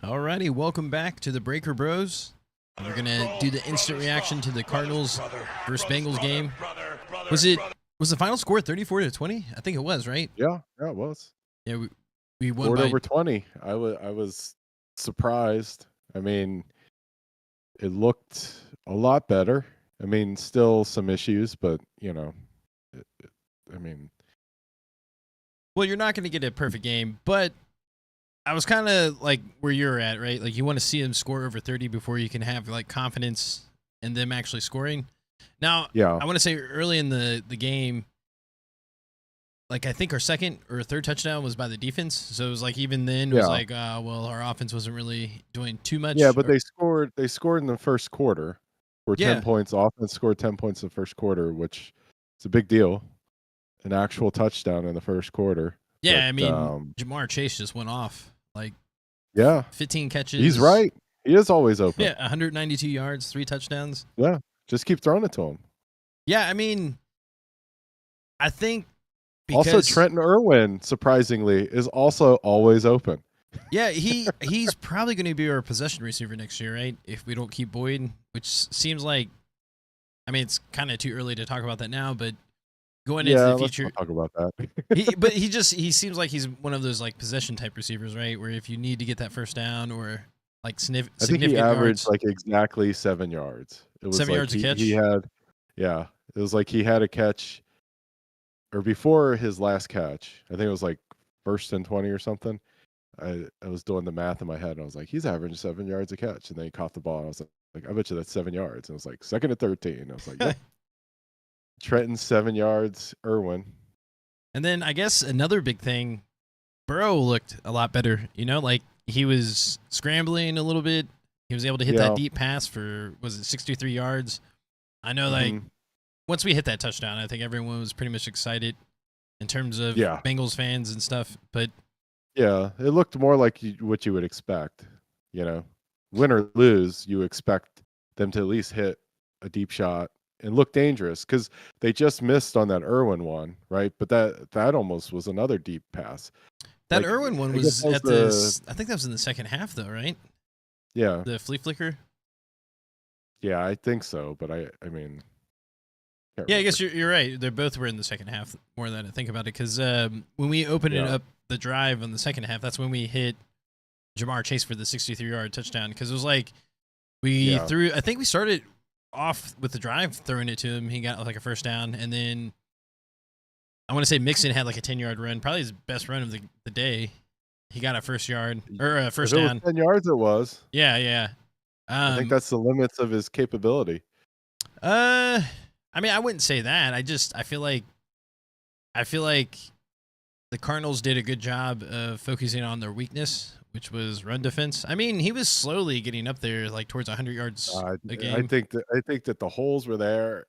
Alrighty, welcome back to the Breaker Bros. We're gonna do the instant reaction to the Cardinals versus Bengals game. Was the final score 34-20? I think it was, right? Yeah, it was. Yeah, we won Scored by over 20. I was surprised. I mean, it looked a lot better. I mean, still some issues, but I mean, well, you're not gonna get a perfect game, but I was kind of like where you're at, right? Like you want to see them score over 30 before you can have like confidence in them actually scoring. Now, yeah, I want to say early in the game, like I think our second or third touchdown was by the defense. So it was like even then it was yeah, like, well, our offense wasn't really doing too much. yeah. But they scored. They scored in the first quarter for 10 Yeah, points. Offense scored 10 points in the first quarter, which is a big deal. An actual touchdown in the first quarter. yeah. But I mean, Jamar Chase just went off like yeah, 15 catches. he's right. He is always open. Yeah, 192 yards, 3 touchdowns. Yeah, just keep throwing it to him. Yeah, I mean, I think Also, Trenton Irwin, surprisingly, is also always open. Yeah, he's probably going to be our possession receiver next year, right? If we don't keep Boyd, which seems like, I mean, it's kind of too early to talk about that now, but going into the future, let's not talk about that. but he seems like he's one of those like possession type receivers, right? Where if you need to get that first down or like significant, I think he averaged like exactly 7 yards. It was 7 like yards a catch. He had, yeah, it was like he had a catch, or before his last catch. I think it was like 1st and 20 or something. I was doing the math in my head, and I was like, he's averaging 7 yards a catch, and then he caught the ball. And I was like, I bet you that's 7 yards. And it was like 2nd and 13. I was like, yep. Trenton 7 yards, Irwin. And then I guess another big thing, Burrow looked a lot better. You know, like he was scrambling a little bit. He was able to hit that deep pass for, was it 63 yards? I know, like once we hit that touchdown, I think everyone was pretty much excited in terms of Bengals fans and stuff. But yeah, it looked more like what you would expect. You know, win or lose, you expect them to at least hit a deep shot and look dangerous, because they just missed on that Irwin one, right? But that almost was another deep pass. That like, Irwin one was at I think that was in the second half, though, right? Yeah, the flea flicker. Yeah, I think so. But I mean, yeah, I guess you're right. They both were in the second half. More than I think about it, because when we opened it up, the drive on the second half, that's when we hit Jamar Chase for the 63-yard touchdown. Because it was like we threw. I think we started off with the drive throwing it to him. He got like a first down, and then I want to say Mixon had like a 10-yard run, probably his best run of the day. He got a first down. If it was 10 yards, it was. Yeah, yeah. I think that's the limits of his capability. I mean, I wouldn't say that. I feel like the Cardinals did a good job of focusing on their weakness, which was run defense. I mean, he was slowly getting up there, like towards 100 yards a game. I think that the holes were there,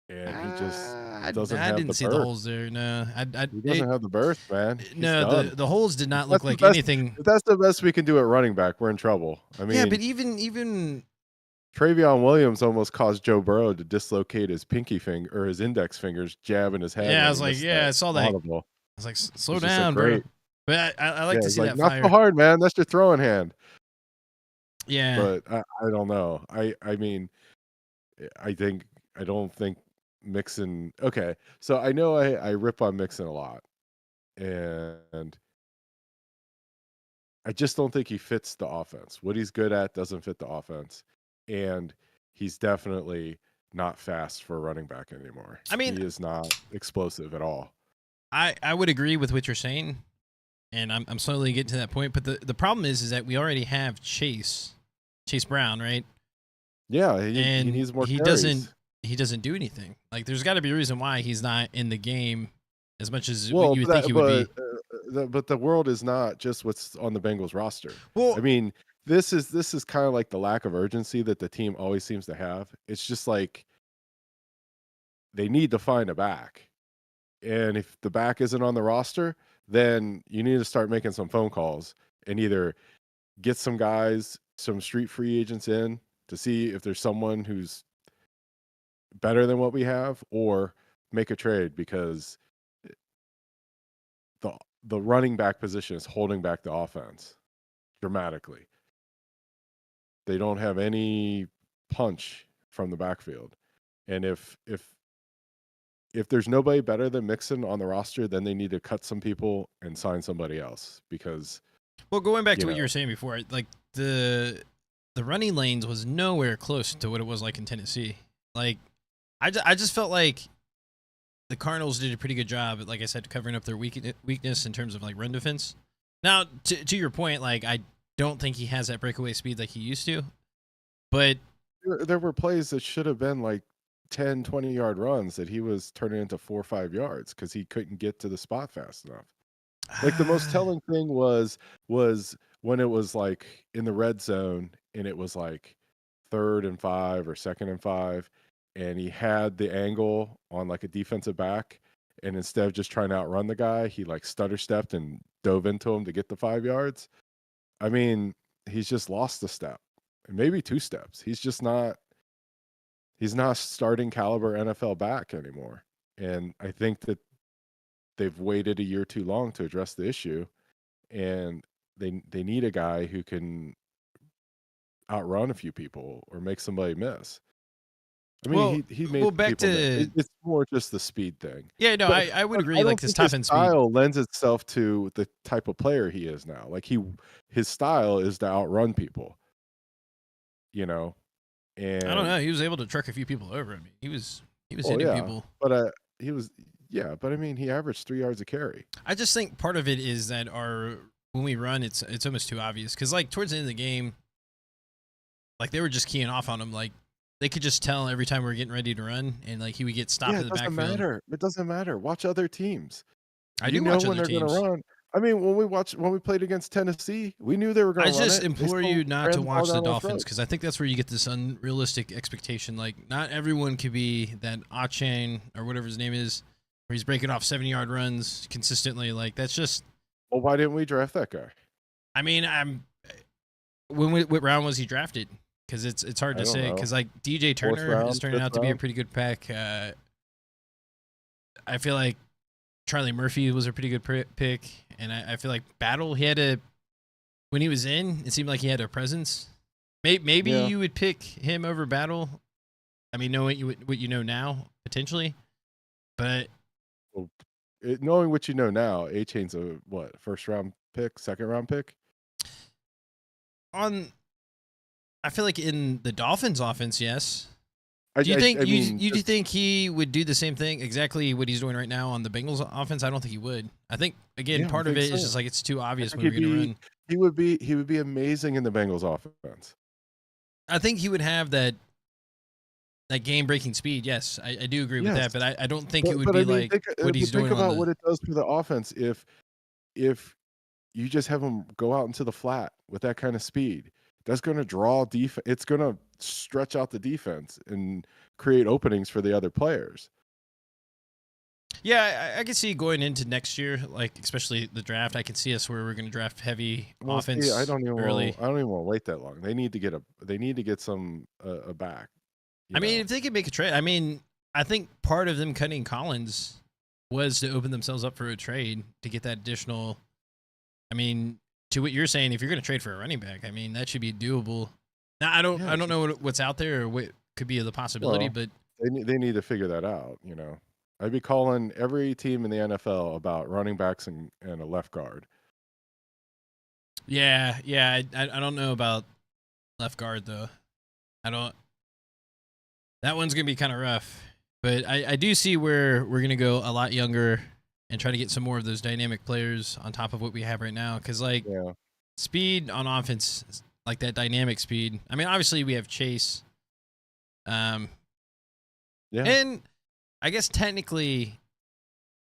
and he just doesn't have the burst. I didn't see the holes there. No, he doesn't have the burst, man. No, the holes did not look like anything. If that's the best we can do at running back, we're in trouble. I mean, yeah, but even Travion Williams almost caused Joe Burrow to dislocate his pinky finger or his index fingers, jabbing his head. Yeah, I was like, I saw that. Audible. I was like, slow down, bro. But I like to see that not fire. so hard, man. That's your throwing hand. Yeah, but I don't know. I mean, I don't think Mixon. Okay, so I know I rip on Mixon a lot, and I just don't think he fits the offense. What he's good at doesn't fit the offense, and he's definitely not fast for a running back anymore. I mean, he is not explosive at all. I would agree with what you're saying, and I'm slowly getting to that point. But the problem is that we already have Chase Brown, right? Yeah, he needs more carries. He doesn't do anything. Like, there's got to be a reason why he's not in the game as much as what you would think he would be. But the world is not just what's on the Bengals roster. Well, I mean, this is kind of like the lack of urgency that the team always seems to have. It's just like they need to find a back. And if the back isn't on the roster, then you need to start making some phone calls and either get some guys, some street free agents in to see if there's someone who's better than what we have, or make a trade, because the running back position is holding back the offense dramatically. They don't have any punch from the backfield. And if there's nobody better than Mixon on the roster, then they need to cut some people and sign somebody else because Well, going back to what you were saying before, like the running lanes was nowhere close to what it was like in Tennessee. Like I just felt like the Cardinals did a pretty good job at, like I said, covering up their weakness in terms of like run defense. Now, to your point, like I don't think he has that breakaway speed like he used to, but there were plays that should have been like 10, 20-yard runs that he was turning into 4 or 5 yards because he couldn't get to the spot fast enough. Like the most telling thing was when it was like in the red zone and it was like 3rd and 5 or 2nd and 5, and he had the angle on like a defensive back, and instead of just trying to outrun the guy, he like stutter stepped and dove into him to get the 5 yards. I mean, he's just lost a step, maybe 2 steps. He's not starting caliber NFL back anymore. And I think that they've waited a year too long to address the issue, and they need a guy who can outrun a few people or make somebody miss. I mean, he made back to it's more just the speed thing. Yeah, no, I would agree. Like this top end speed style lends itself to the type of player he is now. Like his style is to outrun people. And I don't know. He was able to truck a few people over. I mean, he was hitting people. But but I mean, he averaged 3 yards a carry. I just think part of it is that when we run, it's almost too obvious because like towards the end of the game, like they were just keying off on him. Like they could just tell every time we were getting ready to run, and like he would get stopped in the backfield. It doesn't matter. Watch other teams. I do watch other teams. Gonna run. I mean, when we played against Tennessee, we knew they were going to run. I just implore you not to watch the Dolphins because I think that's where you get this unrealistic expectation. Like, not everyone could be that Achane or whatever his name is, where he's breaking off 70-yard runs consistently. Like, that's just. Well, why didn't we draft that guy? I mean, what round was he drafted? Because it's hard to say. Because like DJ Turner is turning out to be a pretty good pack. I feel like Charlie Murphy was a pretty good pick, and I feel like Battle, when he was in, it seemed like he had a presence. Maybe you would pick him over Battle. I mean, knowing what you know now, potentially, but knowing what you know now, Achane's a first round pick, second round pick. I feel like in the Dolphins' offense, yes. Do you think he would do the same thing, exactly what he's doing right now on the Bengals offense? I don't think he would. I think part of it is just like it's too obvious when we're going to run. He would be amazing in the Bengals offense. I think he would have that game-breaking speed. Yes, I do agree with that, but I don't think it would be like what he's doing. Think about what it does for the offense if you just have him go out into the flat with that kind of speed. That's going to draw defense. It's going to stretch out the defense and create openings for the other players. Yeah, I can see going into next year, like especially the draft. I can see us where we're going to draft heavy offense. I don't even want to wait that long. They need to get some a back. I mean, if they could make a trade, I mean, I think part of them cutting Collins was to open themselves up for a trade to get that additional. I mean, to what you're saying, if you're going to trade for a running back, I mean, that should be doable. Now, I don't know what's out there or what could be the possibility, but they need to figure that out. I'd be calling every team in the NFL about running backs and a left guard. Yeah, I don't know about left guard though. That one's gonna be kind of rough, but I do see where we're gonna go a lot younger and try to get some more of those dynamic players on top of what we have right now. Because speed on offense, like that dynamic speed. I mean, obviously we have Chase. And I guess technically,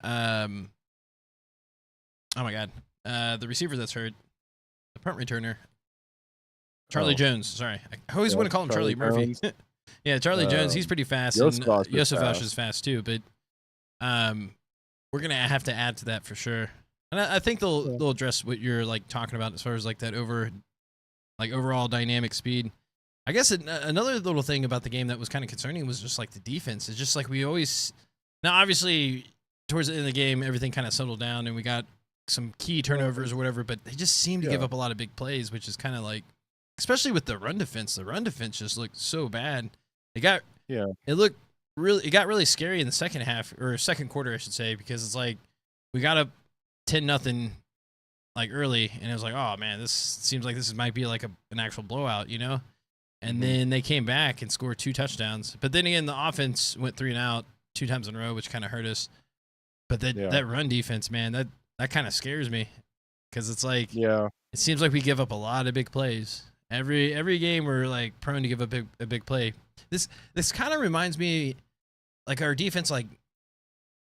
oh my God, the receiver that's hurt, the punt returner, Charlie Jones. Sorry, I always want to call him Charlie Murphy. Yeah, Charlie Jones. He's pretty fast. Yosef is fast too, but we're gonna have to add to that for sure. And I think they'll address what you're like talking about as far as like that overall dynamic speed. I guess another little thing about the game that was kind of concerning was just like the defense. It's just like we always. Now, obviously, towards the end of the game, everything kind of settled down and we got some key turnovers or whatever. But they just seem to give up a lot of big plays, which is kind of like especially with the run defense. The run defense just looked so bad. It got really scary in the second half or second quarter, I should say, because it's like we got up 10-0 like early, and it was like, oh man, this seems like this might be like an actual blowout, you know. And then they came back and scored 2 touchdowns. But then again, the offense went 3 and out 2 times in a row, which kind of hurt us. But that run defense, man, that kind of scares me, because it's like it seems like we give up a lot of big plays. Every game we're like prone to give up a big play. This kind of reminds me like our defense, like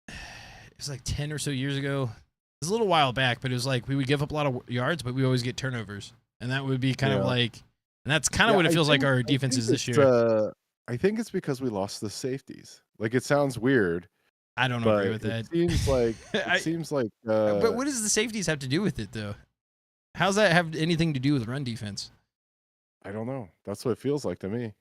it was like 10 or so years ago. It was a little while back, but it was like we would give up a lot of yards, but we always get turnovers. And that would be kind of like, and that's kind of what it feels like our defense is this year. I think it's because we lost the safeties. Like, it sounds weird. I don't agree with that. It seems like but what does the safeties have to do with it, though? How's that have anything to do with run defense? I don't know. That's what it feels like to me.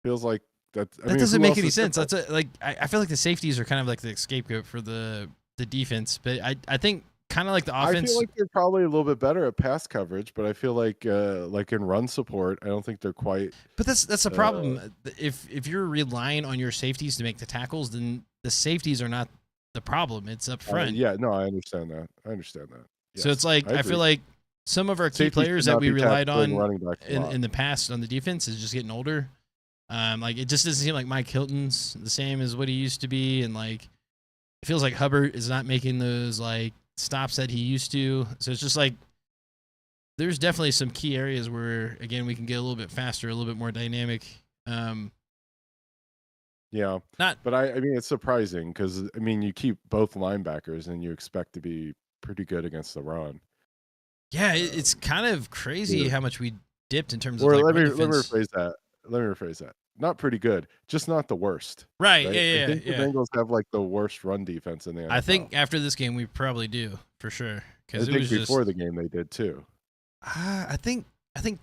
Feels like that. That doesn't make any sense. That's I feel like the safeties are kind of like the scapegoat for the defense, but I think kind of like the offense. I feel like they're probably a little bit better at pass coverage, but I feel like in run support, I don't think they're quite. But that's the problem. If you're relying on your safeties to make the tackles, then the safeties are not the problem. It's up front. I understand that. Yes, so it's like I feel like some of our key players that we relied on in the past on the defense is just getting older. Like, it just doesn't seem like Mike Hilton's the same as what he used to be, and like it feels like Hubbard is not making those like stops that he used to. So it's just like there's definitely some key areas where again we can get a little bit faster, a little bit more dynamic. But I mean, it's surprising because I mean you keep both linebackers and you expect to be pretty good against the run. Yeah, it's kind of crazy how much we dipped in terms of. Or let me rephrase that. Not pretty good, just not the worst. Right? I think the Bengals have like the worst run defense in the NFL. I think after this game we probably do for sure. Because I think before the game they did too. I think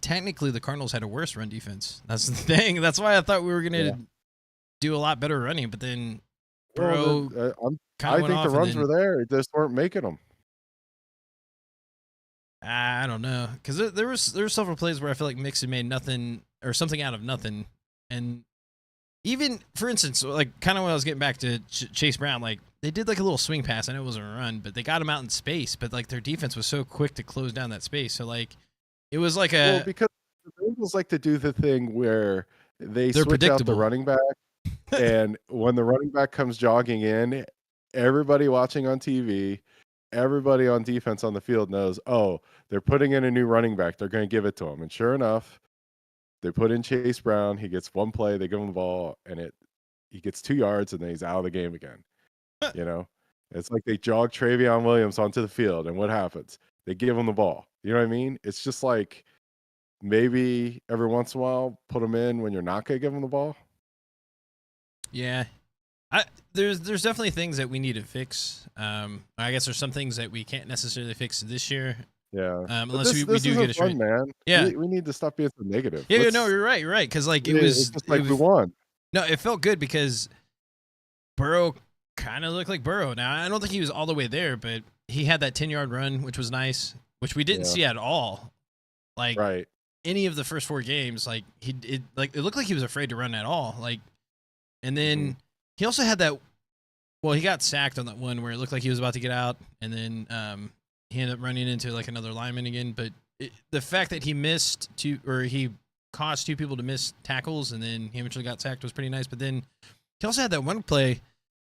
technically the Cardinals had a worse run defense. That's the thing. That's why I thought we were gonna do a lot better running, but then I think the runs were there. They just weren't making them. I don't know, because there were several plays where I feel like Mixon made nothing or something out of nothing, and even for instance, like kind of when I was getting back to Chase Brown, like they did like a little swing pass. I know it wasn't a run, but they got him out in space. But like their defense was so quick to close down that space, so like it was like because the Bengals like to do the thing where they're switch out the running back, and when the running back comes jogging in, everybody watching on TV. Everybody on defense on the field knows, oh, they're putting in a new running back. They're going to give it to him. And sure enough, they put in Chase Brown. He gets one play. They give him the ball, and he gets 2 yards, and then he's out of the game again. You know? It's like they jog Travion Williams onto the field, and what happens? They give him the ball. You know what I mean? It's just like maybe every once in a while, put him in when you're not going to give him the ball. Yeah. There's definitely things that we need to fix. I guess there's some things that we can't necessarily fix this year. Yeah. Unless we do get it straight. Man. Yeah. We need to stop being so negative. Yeah, no, you're right. You're right. Because like it was just like we won. No, it felt good because Burrow kind of looked like Burrow. Now I don't think he was all the way there, but he had that 10-yard run, which was nice, which we didn't see at all. Like any of the first 4 games, like it looked like he was afraid to run at all. Like, and then. He also had that. Well, he got sacked on that one where it looked like he was about to get out, and then he ended up running into like another lineman again. But the fact that he caused 2 people to miss tackles, and then he eventually got sacked was pretty nice. But then he also had that one play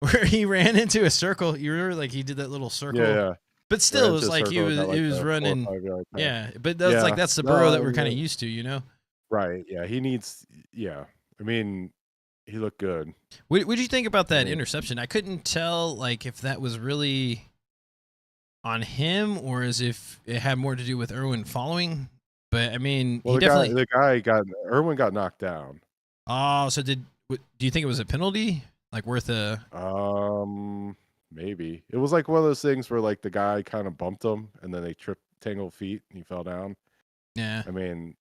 where he ran into a circle. You remember, like he did that little circle. Yeah. But still, it was like he was running. Yeah, but that's the Burrow that we're kind of used to, you know. Right. Yeah. He needs. Yeah. I mean. He looked good. What did you think about that interception? I couldn't tell like if that was really on him or as if it had more to do with Irwin following. But I mean, he definitely Irwin got knocked down. Oh, so do you think it was a penalty? Like worth a maybe. It was like one of those things where like the guy kind of bumped him and then they tangled feet and he fell down. Yeah. I mean,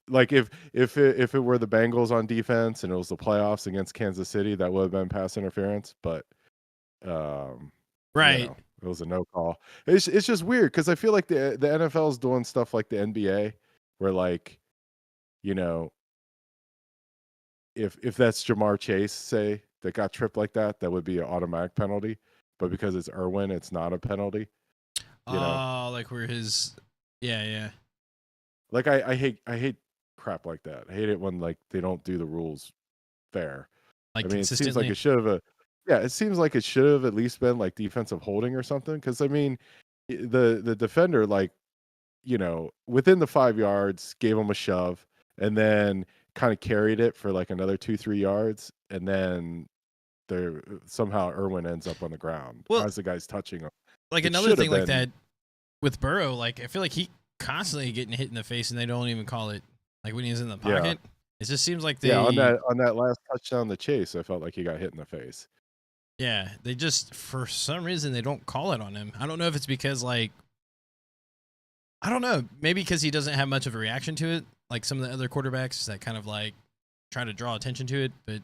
like if it were the Bengals on defense and it was the playoffs against Kansas City, that would have been pass interference. But it was a no call. It's just weird because I feel like the NFL is doing stuff like the NBA, where like you know, if that's Jamar Chase, say, that got tripped like that, that would be an automatic penalty. But because it's Irwin, it's not a penalty. You know, Oh, like where his, yeah. like I hate crap like that. I hate it when like they don't do the rules fair. Like I mean, it seems like consistently. it should have yeah, it seems like it should have at least been like defensive holding or something. Because I mean, the defender, like, within the 5 yards, gave him a shove, and then kind of carried it for like another 2-3 yards, and then there somehow Irwin ends up on the ground Well, as the guy's touching him. like It another should have thing like been. that with Burrow, like I feel like he constantly getting hit in the face and they don't even call it. Like when he's in the Yeah, pocket, it just seems like yeah. On they, that last touchdown, the chase, I felt like he got hit in the face. yeah, they just for some reason they don't call it on him. I don't know if it's because like, I don't know, maybe because he doesn't have much of a reaction to it, like some of the other quarterbacks that kind of like try to draw attention to it. But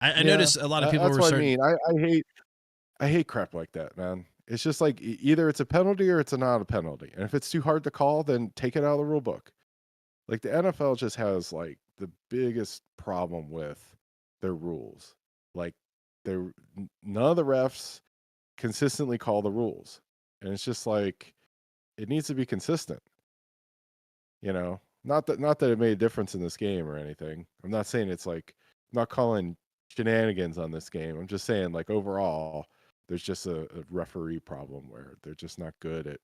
I Yeah, noticed a lot of people that's were what I starting. mean. I hate crap like that, man. It's just like either it's a penalty or it's not a penalty. And if it's too hard to call, then take it out of the rule book. Like the NFL just has like the biggest problem with their rules. Like none of the refs consistently call the rules. And it's just like it needs to be consistent, you know. Not that it made a difference in this game or anything. I'm not saying it's like I'm not calling shenanigans on this game. I'm just saying like overall there's just a referee problem where they're just not good at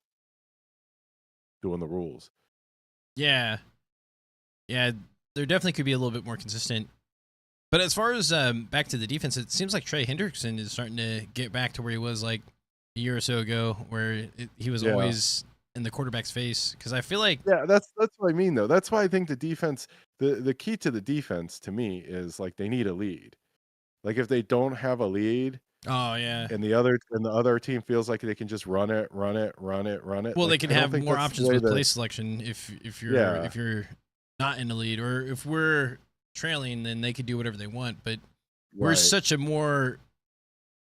doing the rules. Yeah, yeah, there definitely could be a little bit more consistent. But as far as back to the defense, it seems like Trey Hendrickson is starting to get back to where he was like a year or so ago, where he was Yeah. always in the quarterback's face. Because I feel like, Yeah, that's what I mean though. That's why I think the defense, the key to the defense to me is like they need a lead. Like if they don't have a lead oh yeah, and the other team feels like they can just run it, well they like can I don't have think more that's the options way with play that. selection if you're Yeah. not in the lead, or if we're trailing, then they could do whatever they want. But we're Right. such a more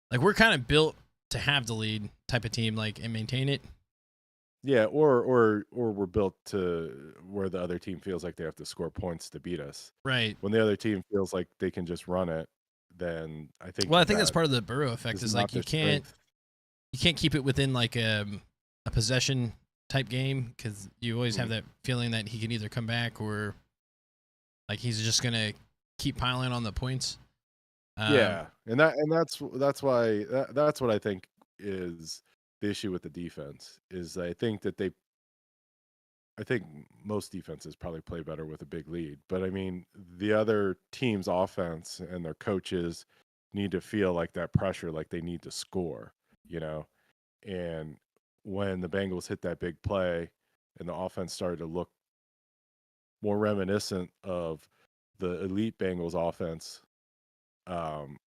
like we're kind of built to have the lead type of team, like and maintain it. Yeah, or we're built to where the other team feels like they have to score points to beat us. Right. When the other team feels like they can just run it, then I think Well, I that think that's that part of the Burrow effect. is Is not like their strength. you can't keep it within like a possession type game because you always have Mhm. that feeling that he can either come back or like he's just gonna keep piling on the points. Yeah, and that's why that's what I think is the issue with the defense is I think most defenses probably play better with a big lead, but I mean the other team's offense and their coaches need to feel like that pressure, like they need to score, you know. And when the Bengals hit that big play and the offense started to look more reminiscent of the elite Bengals offense, um,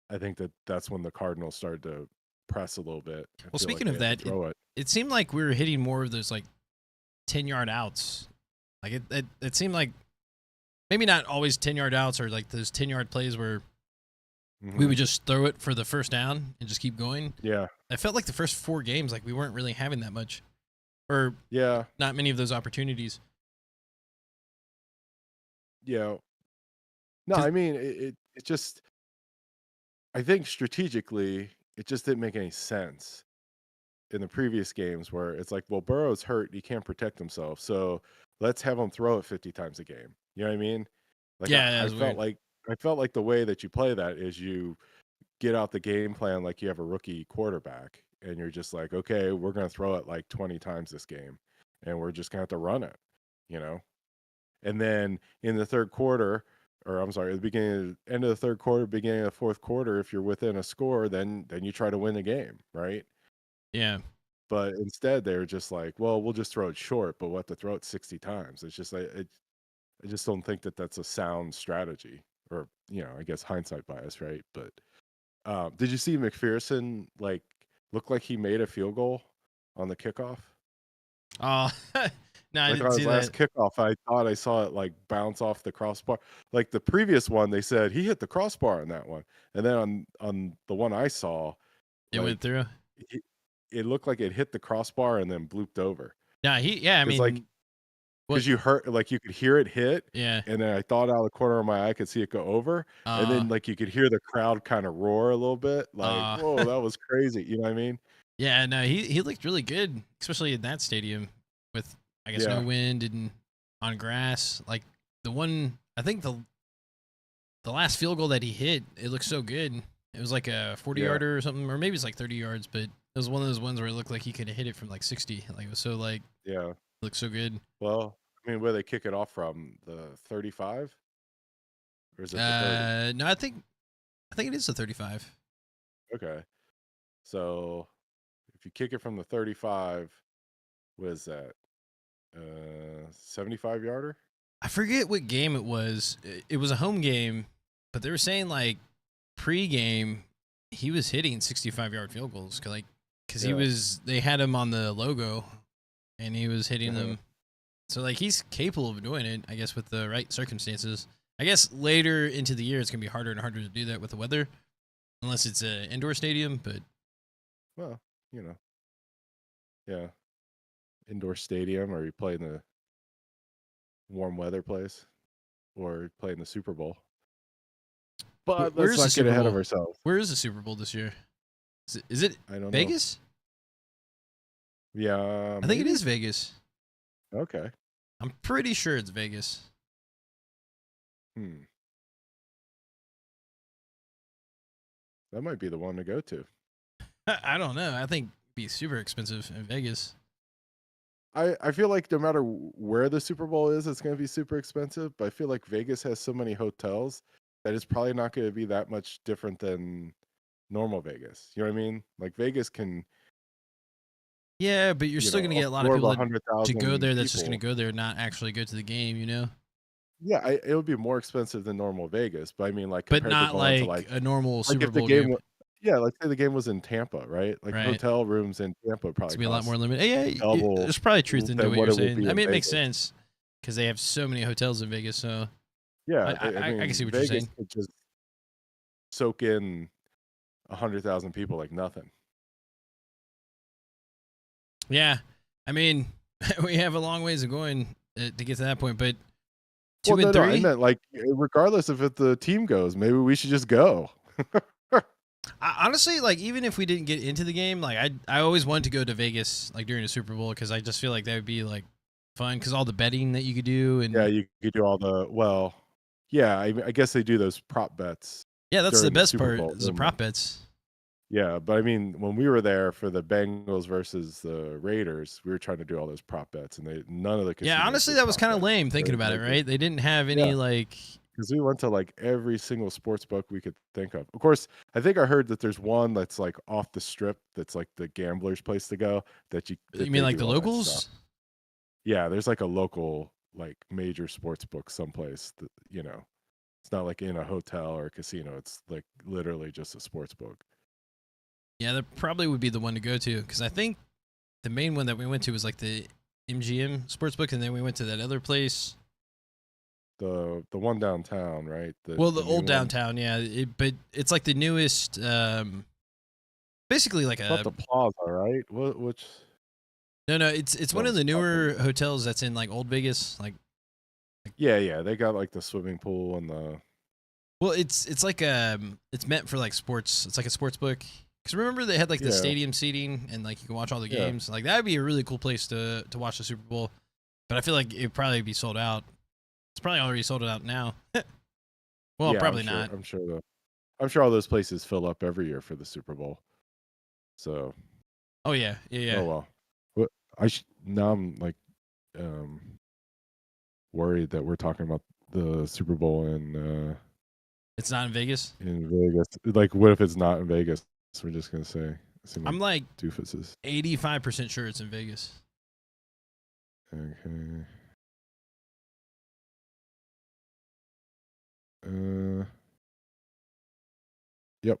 I think that's when the Cardinals started to press a little bit and Well, feel like speaking they of had to that, throw it. it seemed like we were hitting more of those like 10-yard outs. Like it seemed like maybe not always 10-yard outs or like those 10-yard plays where we Hmm. would just throw it for the first down and just keep going. Yeah, I felt like the first 4 games, like we weren't really having that much or yeah, not many of those opportunities. yeah. No, 'Cause- I mean it just I think strategically it just didn't make any sense in the previous games where it's like, well, Burrow's hurt, he can't protect himself, so let's have him throw it 50 times a game. You know what I mean? Like yeah, that I was felt weird. like the way that you play that is you get out the game plan like you have a rookie quarterback and you're just like, okay, we're going to throw it like 20 times this game and we're just going to have to run it, you know? And then in the third quarter, or I'm sorry, at the end of the third quarter, beginning of the fourth quarter, if you're within a score, then you try to win the game, right? Yeah. But instead, they're just like, well, we'll just throw it short, but we'll have to throw it 60 times. It's just like, I just don't think that that's a sound strategy, or I guess hindsight bias, right? But did you see McPherson like look like he made a field goal on the kickoff? Oh, no, I Like didn't on see his last that. kickoff, I thought I saw it like bounce off the crossbar. Like the previous one, they said he hit the crossbar on that one, and then on the one I saw, It went like through. it, it looked like it hit the crossbar and then blooped over. Yeah, I Because like mean, What? because you heard like you could hear it hit, Yeah. and then I thought out of the corner of my eye I could see it go over, and Uh. then like you could hear the crowd kind of roar a little bit, like, Uh. whoa, that was crazy. You know what I mean? Yeah. No, he looked really good, especially in that stadium with I guess no Yeah, wind and on grass. Like the one, I think the last field goal that he hit, it looked so good. It was like a 40 yeah. yarder or something, or maybe it's like 30 yards, but it was one of those ones where it looked like he could have hit it from like 60. Like it was so like Yeah. it looked so good. Well, I mean, where they kick it off from, the 35 or is it the 30? No, I think it is a 35. Okay. So if you kick it from the 35, what is that? 75 yarder? I forget what game it was. It was a home game, but they were saying like pre-game he was hitting 65-yard field goals because Yeah. they had him on the logo and he was hitting Uh-huh. them. So like he's capable of doing it, I guess, with the right circumstances. I guess later into the year it's gonna be harder and harder to do that with the weather, unless it's an indoor stadium. But Well, you know, yeah. Indoor stadium, or you play in the warm weather place, or play in the Super Bowl. But let's where's the not get Super ahead of Bowl? ourselves. Where is the Super Bowl this year? Is it I don't know. Vegas? Yeah, I think it maybe? is Vegas. Okay. I'm pretty sure it's Vegas. Hmm. That might be the one to go to. I don't know. I think it'd be super expensive in Vegas. I feel like no matter where the Super Bowl is, it's going to be super expensive. But I feel like Vegas has so many hotels that it's probably not going to be that much different than normal Vegas. You know what I mean? Like Vegas can, Yeah, but you're still gonna get a lot of absorb people a that, hundred to go thousand there that's just gonna people. go there and not actually go to the game, you know? Yeah, it would be more expensive than normal Vegas. But I mean, like But compared to not going to like a normal like Super if the Bowl game, game, yeah, like say the game was in Tampa, right? Like right? hotel rooms in Tampa It's probably gonna be a lot more cost limited. Yeah, double there's probably truth into than what what you're it would saying. be I in mean, it makes Vegas. sense because they have so many hotels in Vegas. So Yeah, I I can mean see what you're Vegas saying. could just soak in 100,000 people like nothing. Yeah, I mean, we have a long ways of going to get to that point, but Well, 2 and no, I 3. meant like regardless if the team goes, maybe we should just go. Honestly, like even if we didn't get into the game, like I always wanted to go to Vegas like during the Super Bowl because I just feel like that would be like fun because all the betting that you could do Yeah, and you could do all yeah, I guess they do those prop bets yeah, that's the during the best Super part Bowl, is the don't they? prop bets. Yeah, but I mean, when we were there for the Bengals versus the Raiders, we were trying to do all those prop bets, and none of the Yeah, casinos honestly, did that was prop kind of bets. lame thinking Very about it, limited. right? They didn't have Yeah, any like because we went to like every single sports book we could think of. Of course, I think I heard that there's one that's like off the strip, that's like the gambler's place to go. you That mean they like do the all that stuff. locals? Yeah, there's like a local like major sports book someplace that it's not like in a hotel or a casino. It's like literally just a sports book. Yeah, that probably would be the one to go to because I think the main one that we went to was like the MGM Sportsbook, and then we went to that other place. The one downtown, right? Well, the The new old one. downtown, yeah, but it's like the newest, basically like It's not a the Plaza, right? Which no, it's one no, of the it's not newer the hotels that's in like Old Vegas. Like, Yeah, they got like the swimming pool and the well, it's like it's meant for like sports. It's like a sports book. Because remember they had like the yeah, stadium seating and like you can watch all the yeah, games. Like that would be a really cool place to watch the Super Bowl. But I feel like it'd probably be sold out. It's probably already sold out now. Well, yeah. probably not. I'm sure all those places fill up every year for the Super Bowl. So, Oh yeah, oh yeah. well. What now I'm like um worried that we're talking about the Super Bowl It's not in Vegas. in Vegas. Like, what if it's not in Vegas? We're just gonna seem like I'm like doofuses. 85% sure it's in Vegas. Okay. Uh, yep.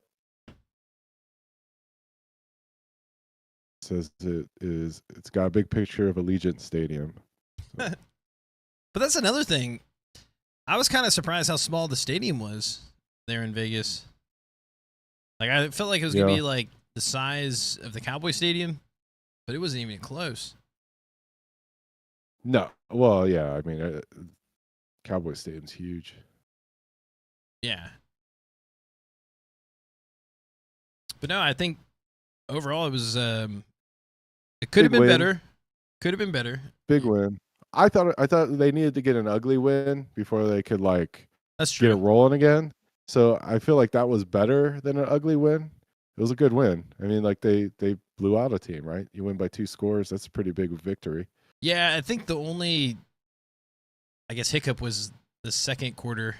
Says it's got a big picture of Allegiant Stadium. So, But that's another thing. I was kind of surprised how small the stadium was there in Vegas. Like I felt like it was gonna yeah. be like the size of the Cowboy Stadium, but it wasn't even close. No. Well, yeah. I mean, Cowboy Stadium's huge. Yeah. But no, I think overall it was it could have been better. Could have been better. Big win. I thought they needed to get an ugly win before they could that's true. get it rolling again. So I feel like that was better than an ugly win. It was a good win. I mean, like they blew out a team, right? You win by 2 scores. That's a pretty big victory. Yeah, I think the only, I guess, hiccup was the second quarter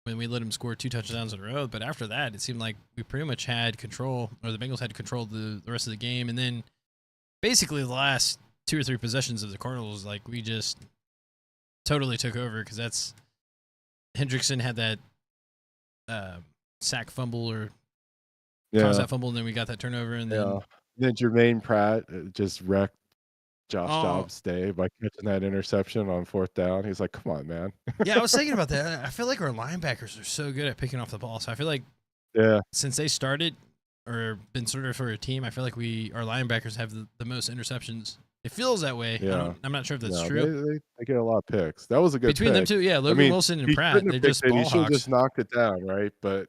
when we let them score 2 touchdowns in a row. But after that, it seemed like we pretty much had control, or the Bengals had control the rest of the game. And then basically the last 2 or 3 possessions of the Cardinals, like we just totally took over because that's Hendrickson had that sack fumble or caused that fumble, and then we got that turnover, and then Jermaine Pratt just wrecked Josh Dobbs' day by catching that interception on 4th down. He's like, "Come on, man." Yeah, I was thinking about that. I feel like our linebackers are so good at picking off the ball. So I feel like, since they started or been started for a team, I feel like our linebackers have the most interceptions. It feels that way. Yeah. I'm not sure if that's true. They get a lot of picks. That was a good between pick. them two. Yeah, Logan Wilson and Pratt. They're just ball He should have hawks. just knocked it down, right? But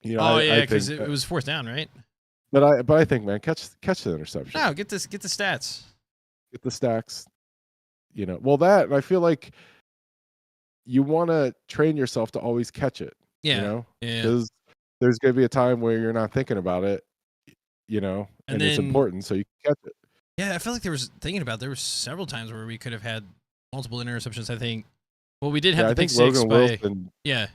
because it was 4th down, right? But I think, man, catch the interception. No, get the stats. Get the stacks. Well, that, and I feel like you want to train yourself to always catch it. Yeah. Because there's going to be a time where you're not thinking about it, and it's important, so you can catch it. Yeah, I feel like there were several times where we could have had multiple interceptions. I think. Well, we did have the pick six Wilson, yeah.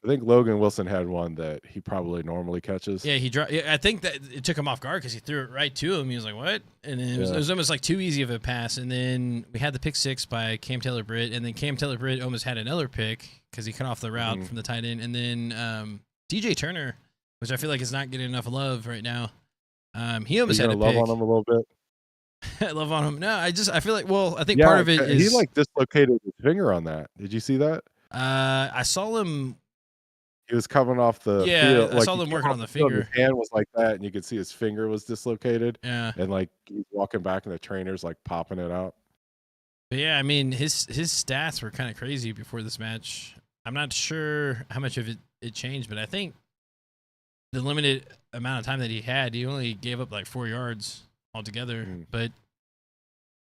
I think Logan Wilson had one that he probably normally catches. Yeah, he dropped. Yeah, I think that it took him off guard because he threw it right to him. He was like, "What?" And then it was almost like too easy of a pass. And then we had the pick 6 by Cam Taylor-Britt, and then Cam Taylor-Britt almost had another pick because he cut off the route from the tight end. And then DJ Turner, which I feel like is not getting enough love right now. He almost had a love pick. on him a little bit. Love on him. No, I feel like. Well, I think part of it is he dislocated his finger on that. Did you see that? I saw him. He was coming off the field. I saw them working on the finger. His hand was like that, and you could see his finger was dislocated. Yeah, and he's walking back, and the trainer's popping it out. But yeah, I mean his stats were kind of crazy before this match. I'm not sure how much of it changed, but I think the limited amount of time that he had, he only gave up 4 yards altogether. But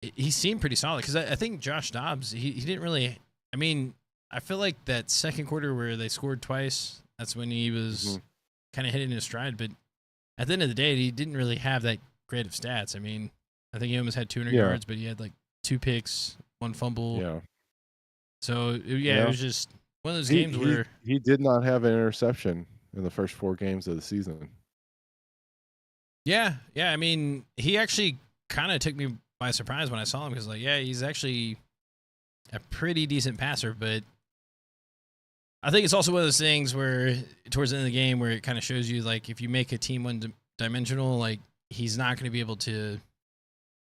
he seemed pretty solid because I think Josh Dobbs, he didn't really. I mean, I feel like that second quarter where they scored twice, that's when he was kind of hitting his stride. But at the end of the day, he didn't really have that great of stats. I mean, I think he almost had 200 yards, but he had 2 picks, 1 fumble. Yeah. So, it was just one of those games where he did not have an interception in the first 4 games of the season. Yeah. I mean, he actually kind of took me by surprise when I saw him because, he's actually a pretty decent passer, but I think it's also one of those things where towards the end of the game where it kind of shows you if you make a team one-dimensional, he's not going to be able to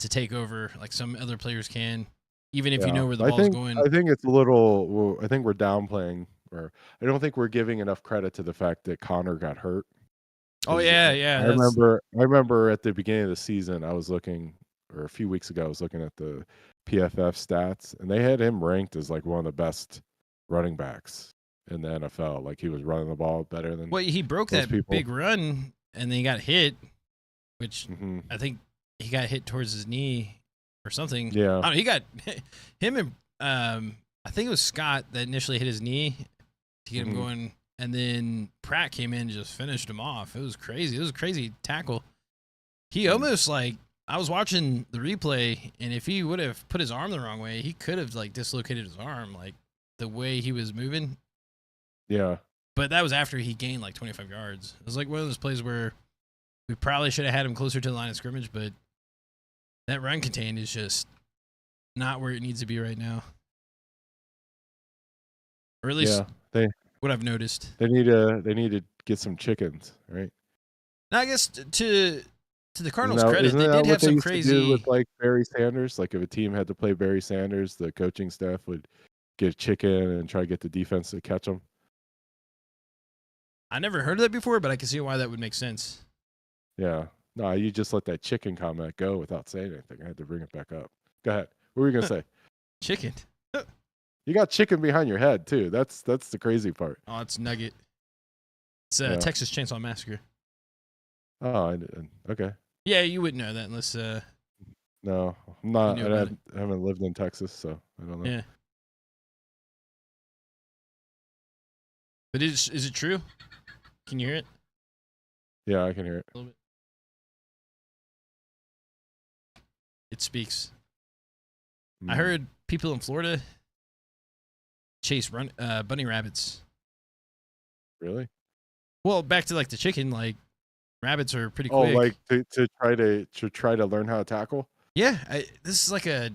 take over like some other players can, even if you know where the ball's going. I think it's a little. I think we're downplaying, or I don't think we're giving enough credit to the fact that Connor got hurt. Oh yeah. I remember at the beginning of the season, I was looking, or a few weeks ago, I was looking at the PFF stats, and they had him ranked as one of the best running backs in the NFL. He was running the ball better than. Well, he broke that big run, and then he got hit, which I think he got hit towards his knee or something. Yeah, I don't know, he got him and I think it was Scott that initially hit his knee to get him going, and then Pratt came in and just finished him off. It was crazy. It was a crazy tackle. He almost I was watching the replay, and if he would have put his arm the wrong way, he could have dislocated his arm, the way he was moving. Yeah. But that was after he gained 25 yards. It was one of those plays where we probably should have had him closer to the line of scrimmage, but that run contain is just not where it needs to be right now. Or at least what I've noticed. They need to get some chickens, right? Now, I guess to the Cardinals' credit, they did have some crazy. Do with Barry Sanders, if a team had to play Barry Sanders, the coaching staff would get a chicken and try to get the defense to catch them. I never heard of that before, but I can see why that would make sense. Yeah. No, you just let that chicken comment go without saying anything. I had to bring it back up. Go ahead. What were you gonna say? Chicken. You got chicken behind your head too. That's the crazy part. Oh, it's Nugget. It's Texas Chainsaw Massacre. Oh, okay. Yeah, you wouldn't know that unless. No, I'm not. I haven't lived in Texas, so I don't know. Yeah. But is it true? Can you hear it? Yeah, I can hear it. A little bit. It speaks. I heard people in Florida chase bunny rabbits. Really? Well, back to like the chicken, like rabbits are pretty quick. Oh, like to try to learn how to tackle? Yeah, this is like a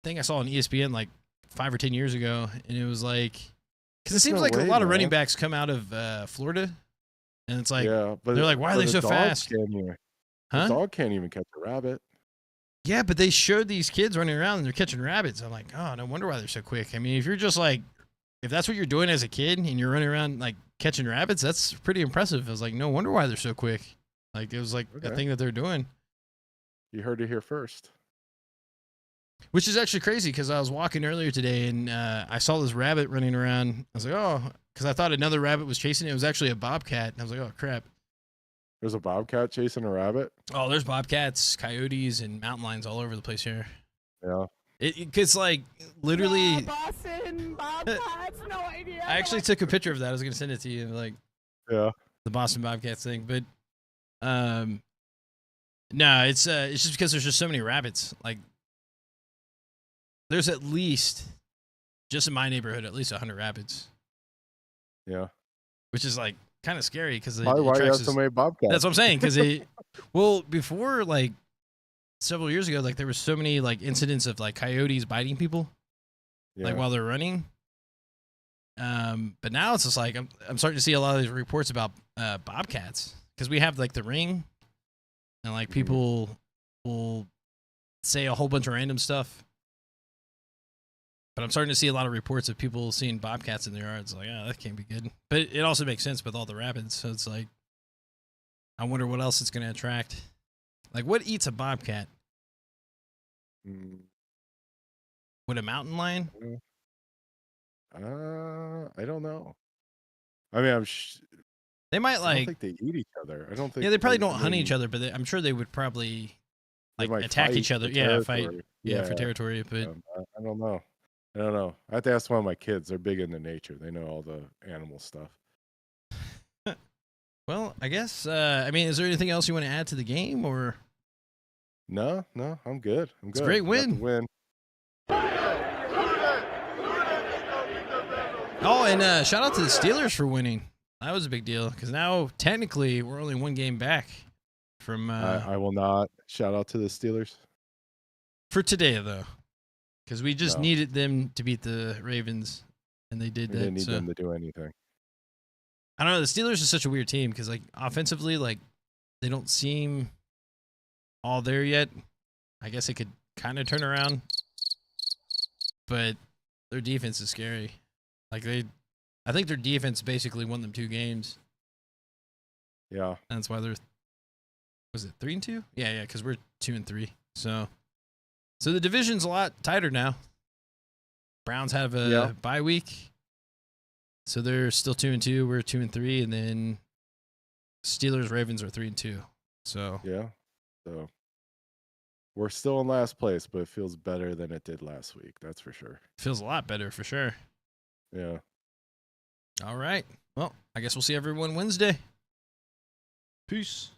thing I saw on ESPN like 5 or 10 years ago, and it was like, because it seems like a lot of running backs come out of Florida, and it's like, yeah, but they're like, why are they so fast? The dog can't even catch a rabbit. Yeah, but they showed these kids running around and they're catching rabbits. I'm like, oh, no wonder why they're so quick. I mean, if you're just like, if that's what you're doing as a kid and you're running around like catching rabbits, that's pretty impressive. I was like, no wonder why they're so quick. Like, it was like a thing that they're doing. You heard it here first. Which is actually crazy because I was walking earlier today and I saw this rabbit running around. I was like, oh, because I thought another rabbit was chasing it. It was actually a bobcat. And I was like, oh, crap. There's a bobcat chasing a rabbit? Oh, there's bobcats, coyotes, and mountain lions all over the place here. Yeah. It's like literally. Boston Bobcats, no idea. I actually took a picture of that. I was going to send it to you. Like, yeah. The Boston Bobcats thing. But, no, it's just because there's just so many rabbits. Like, there's at least, just in my neighborhood, at least 100 rabbits. Yeah. Which is like kind of scary because why you have so many bobcats? That's what I'm saying. Because well, before like several years ago, like there were so many like incidents of like coyotes biting people, like while they're running. But now it's just like I'm starting to see a lot of these reports about bobcats because we have like the ring, and like people will say a whole bunch of random stuff. But I'm starting to see a lot of reports of people seeing bobcats in their yards. Like, oh, that can't be good. But it also makes sense with all the rabbits. So it's like, I wonder what else it's going to attract. Like, what eats a bobcat? Would a mountain lion? I don't know. I mean, they might like. I don't think they eat each other. I don't think. Yeah, they probably don't hunt each other, but I'm sure they would probably like attack each other. Yeah, fight. Yeah, for territory. But I don't know. I don't know. I have to ask one of my kids. They're big into nature. They know all the animal stuff. Well, I guess. I mean, is there anything else you want to add to the game, or? No, I'm good. It's a great win. Oh, and shout out to the Steelers for winning. That was a big deal because now technically we're only one game back from. I will not shout out to the Steelers for today, though. Because we just needed them to beat the Ravens, and they did that. We didn't need them to do anything. I don't know. The Steelers are such a weird team because, like, offensively, like, they don't seem all there yet. I guess they could kind of turn around, but their defense is scary. Like, I think their defense basically won them 2 games. Yeah. And that's why they're, was it 3-2? Yeah, because we're 2-3. So the division's a lot tighter now. Browns have a bye week, so they're still 2-2. We're 2-3, and then Steelers, Ravens are 3-2. So so we're still in last place, but it feels better than it did last week. That's for sure. Feels a lot better for sure. Yeah. All right. Well, I guess we'll see everyone Wednesday. Peace.